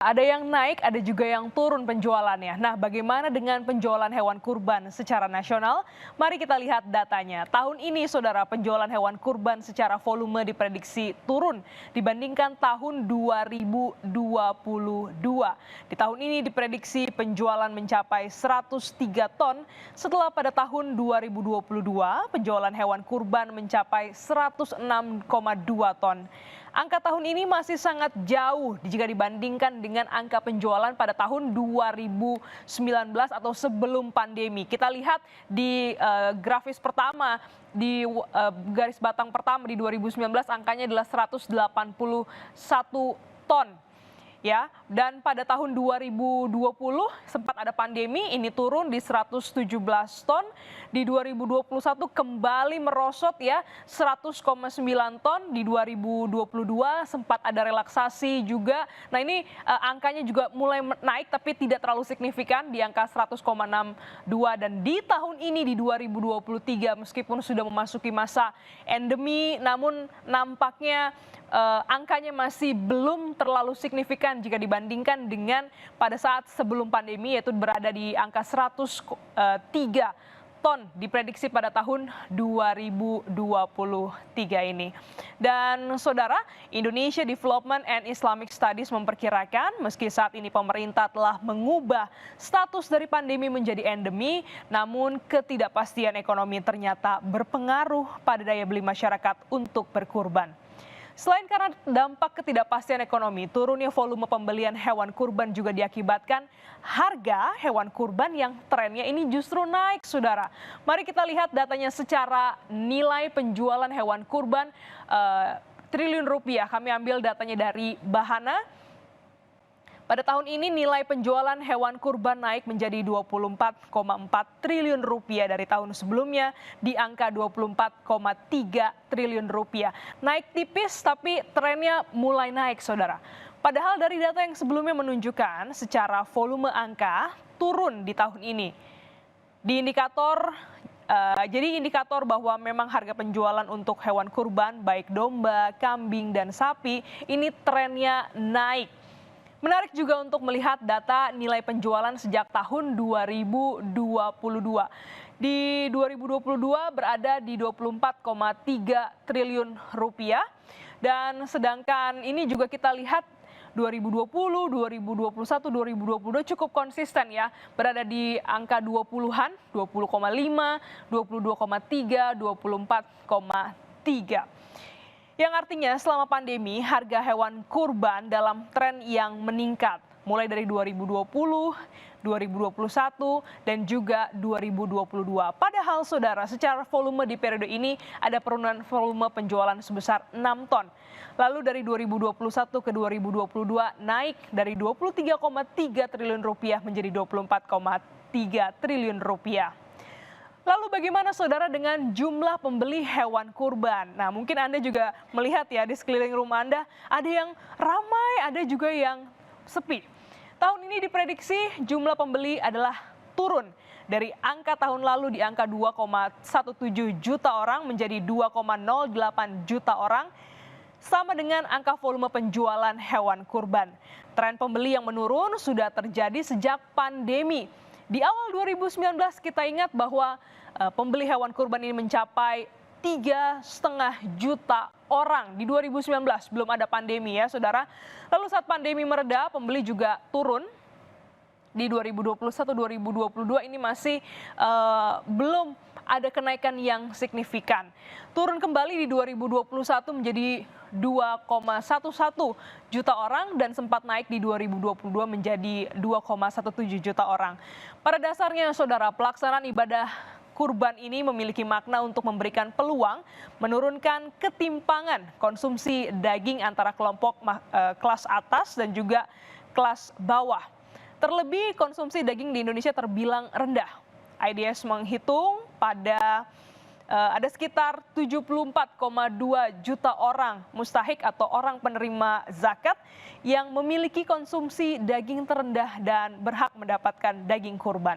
Ada yang naik, ada juga yang turun penjualannya. Nah, bagaimana dengan penjualan hewan kurban secara nasional? Mari kita lihat datanya. Tahun ini, saudara, penjualan hewan kurban secara volume diprediksi turun dibandingkan tahun 2022. Di tahun ini diprediksi penjualan mencapai 103 ton, setelah pada tahun 2022 penjualan hewan kurban mencapai 106,2 ton. Angka tahun ini masih sangat jauh jika dibandingkan dengan angka penjualan pada tahun 2019 atau sebelum pandemi. Kita lihat di grafis pertama, di garis batang pertama di 2019 angkanya adalah 181 ton. Ya, dan pada tahun 2020 sempat ada pandemi, ini turun di 117 ton. Di 2021 kembali merosot ya 100,9 ton. Di 2022 sempat ada relaksasi juga. Nah, ini angkanya juga mulai naik tapi tidak terlalu signifikan di angka 100,62, dan di tahun ini di 2023 meskipun sudah memasuki masa endemi namun nampaknya angkanya masih belum terlalu signifikan jika dibandingkan dengan pada saat sebelum pandemi, yaitu berada di angka 103 ton diprediksi pada tahun 2023 ini. Dan saudara, Indonesia Development and Islamic Studies memperkirakan meski saat ini pemerintah telah mengubah status dari pandemi menjadi endemi, namun ketidakpastian ekonomi ternyata berpengaruh pada daya beli masyarakat untuk berkurban. Selain karena dampak ketidakpastian ekonomi, turunnya volume pembelian hewan kurban juga diakibatkan harga hewan kurban yang trennya ini justru naik, saudara. Mari kita lihat datanya secara nilai penjualan hewan kurban triliun rupiah. Kami ambil datanya dari Bahana. Pada tahun ini nilai penjualan hewan kurban naik menjadi 24,4 triliun rupiah dari tahun sebelumnya di angka 24,3 triliun rupiah. Naik tipis tapi trennya mulai naik, saudara. Padahal dari data yang sebelumnya menunjukkan secara volume angka turun di tahun ini. Di indikator Jadi indikator bahwa memang harga penjualan untuk hewan kurban baik domba, kambing, dan sapi ini trennya naik. Menarik juga untuk melihat data nilai penjualan sejak tahun 2022. Di 2022 berada di 24,3 triliun rupiah. Dan sedangkan ini juga kita lihat 2020, 2021, 2022 cukup konsisten ya. Berada di angka 20-an, 20,5, 22,3, 24,3. Yang artinya selama pandemi harga hewan kurban dalam tren yang meningkat mulai dari 2020, 2021, dan juga 2022. Padahal saudara, secara volume di periode ini ada penurunan volume penjualan sebesar 6 ton. Lalu dari 2021 ke 2022 naik dari 23,3 triliun rupiah menjadi 24,3 triliun rupiah. Lalu bagaimana saudara dengan jumlah pembeli hewan kurban? Nah, mungkin Anda juga melihat ya di sekeliling rumah Anda ada yang ramai, ada juga yang sepi. Tahun ini diprediksi jumlah pembeli adalah turun dari angka tahun lalu di angka 2,17 juta orang menjadi 2,08 juta orang, sama dengan angka volume penjualan hewan kurban. Tren pembeli yang menurun sudah terjadi sejak pandemi. Di awal 2019 kita ingat bahwa pembeli hewan kurban ini mencapai 3,5 juta orang di 2019, belum ada pandemi ya saudara. Lalu saat pandemi mereda, pembeli juga turun. Di 2021-2022 ini masih belum ada kenaikan yang signifikan. Turun kembali di 2021 menjadi 2,11 juta orang dan sempat naik di 2022 menjadi 2,17 juta orang. Pada dasarnya saudara, pelaksanaan ibadah kurban ini memiliki makna untuk memberikan peluang menurunkan ketimpangan konsumsi daging antara kelompok kelas atas dan juga kelas bawah. Terlebih konsumsi daging di Indonesia terbilang rendah. IDS menghitung ada sekitar 74,2 juta orang mustahik atau orang penerima zakat yang memiliki konsumsi daging terendah dan berhak mendapatkan daging kurban.